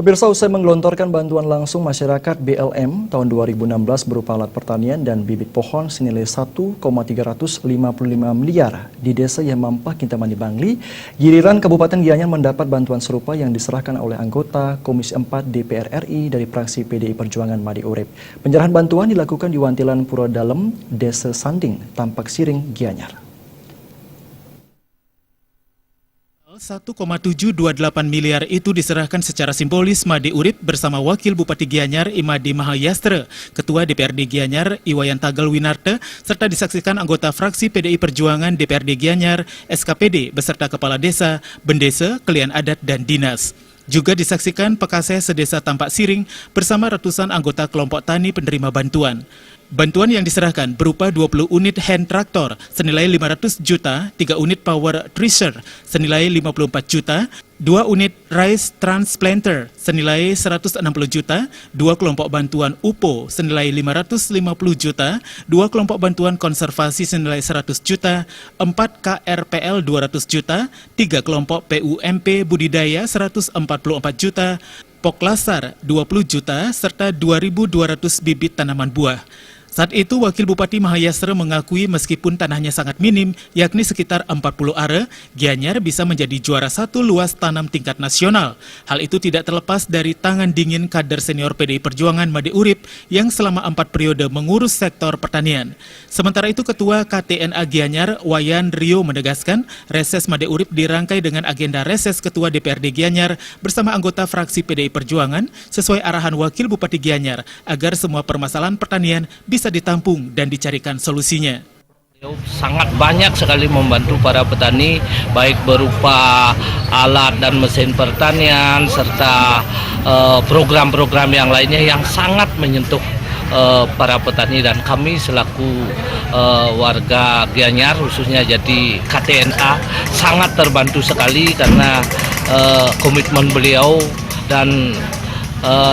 Pemirsa, usai menggelontorkan bantuan langsung masyarakat BLM tahun 2016 berupa alat pertanian dan bibit pohon senilai 1,355 miliar di Desa Yamampah, Kintamani, Bangli, giliran Kabupaten Gianyar mendapat bantuan serupa yang diserahkan oleh anggota Komisi 4 DPR RI dari fraksi PDI Perjuangan Made Urip. Penyerahan bantuan dilakukan di Wantilan Pura Dalem, Desa Sanding, Tampak Siring, Gianyar. 1,728 miliar itu diserahkan secara simbolis Made Urip bersama Wakil Bupati Gianyar Imadi Mahayastra, Ketua DPRD Gianyar Iwayan Tagal Winarta, serta disaksikan anggota fraksi PDI Perjuangan DPRD Gianyar, SKPD, beserta Kepala Desa, Bendesa, Kelian Adat, dan Dinas. Juga disaksikan Pekaseh Sedesa Tampak Siring bersama ratusan anggota kelompok tani penerima bantuan. Bantuan yang diserahkan berupa 20 unit hand traktor senilai 500 juta, 3 unit power thresher senilai 54 juta, 2 unit rice transplanter senilai 160 juta, 2 kelompok bantuan UPO senilai 550 juta, 2 kelompok bantuan konservasi senilai 100 juta, 4 KRPL 200 juta, 3 kelompok PUMP budidaya 144 juta, Poklasar 20 juta, serta 2.200 bibit tanaman buah. Saat itu, Wakil Bupati Mahayastra mengakui meskipun tanahnya sangat minim, yakni sekitar 40 are, Gianyar bisa menjadi juara 1 luas tanam tingkat nasional. Hal itu tidak terlepas dari tangan dingin kader senior PDI Perjuangan Made Urip yang selama 4 periode mengurus sektor pertanian. Sementara itu, Ketua KTNA Gianyar, Wayan Rio, menegaskan reses Made Urip dirangkai dengan agenda reses Ketua DPRD Gianyar bersama anggota fraksi PDI Perjuangan sesuai arahan Wakil Bupati Gianyar agar semua permasalahan pertanian bisa ditampung dan dicarikan solusinya. Sangat banyak sekali membantu para petani, baik berupa alat dan mesin pertanian, serta program-program yang lainnya yang sangat menyentuh para petani, dan kami selaku warga Gianyar, khususnya jadi KTNA, sangat terbantu sekali karena komitmen beliau dan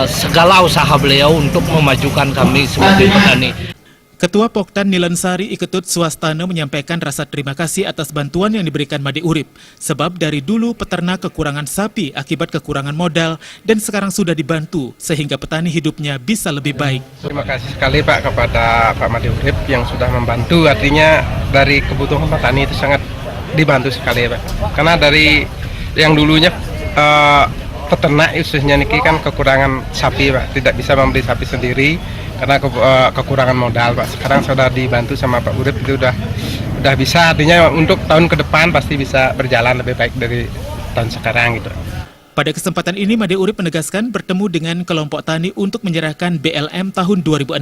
segala usaha beliau untuk memajukan kami sebagai petani. Ketua Poktan Nilensari Iketut Swastana menyampaikan rasa terima kasih atas bantuan yang diberikan Made Urip. Sebab dari dulu peternak kekurangan sapi akibat kekurangan modal dan sekarang sudah dibantu sehingga petani hidupnya bisa lebih baik. Terima kasih sekali Pak kepada Pak Made Urip yang sudah membantu. Artinya dari kebutuhan petani itu sangat dibantu sekali ya Pak. Karena dari yang dulunya peternak khususnya niki kan kekurangan sapi Pak, tidak bisa membeli sapi sendiri karena kekurangan modal Pak. Sekarang sudah dibantu sama Pak Urip, itu udah bisa, artinya untuk tahun ke depan pasti bisa berjalan lebih baik dari tahun sekarang gitu. Pada kesempatan ini, Made Urip menegaskan bertemu dengan kelompok tani untuk menyerahkan BLM tahun 2016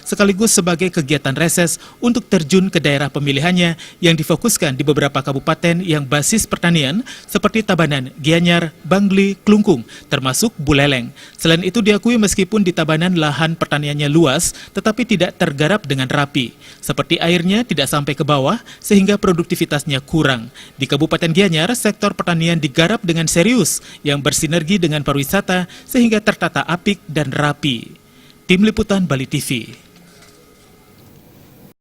sekaligus sebagai kegiatan reses untuk terjun ke daerah pemilihannya yang difokuskan di beberapa kabupaten yang basis pertanian seperti Tabanan, Gianyar, Bangli, Klungkung, termasuk Buleleng. Selain itu diakui meskipun di Tabanan lahan pertaniannya luas tetapi tidak tergarap dengan rapi. Seperti airnya tidak sampai ke bawah sehingga produktivitasnya kurang. Di Kabupaten Gianyar, sektor pertanian digarap dengan serius yang bersinergi dengan pariwisata sehingga tertata apik dan rapi. Tim Liputan Bali TV.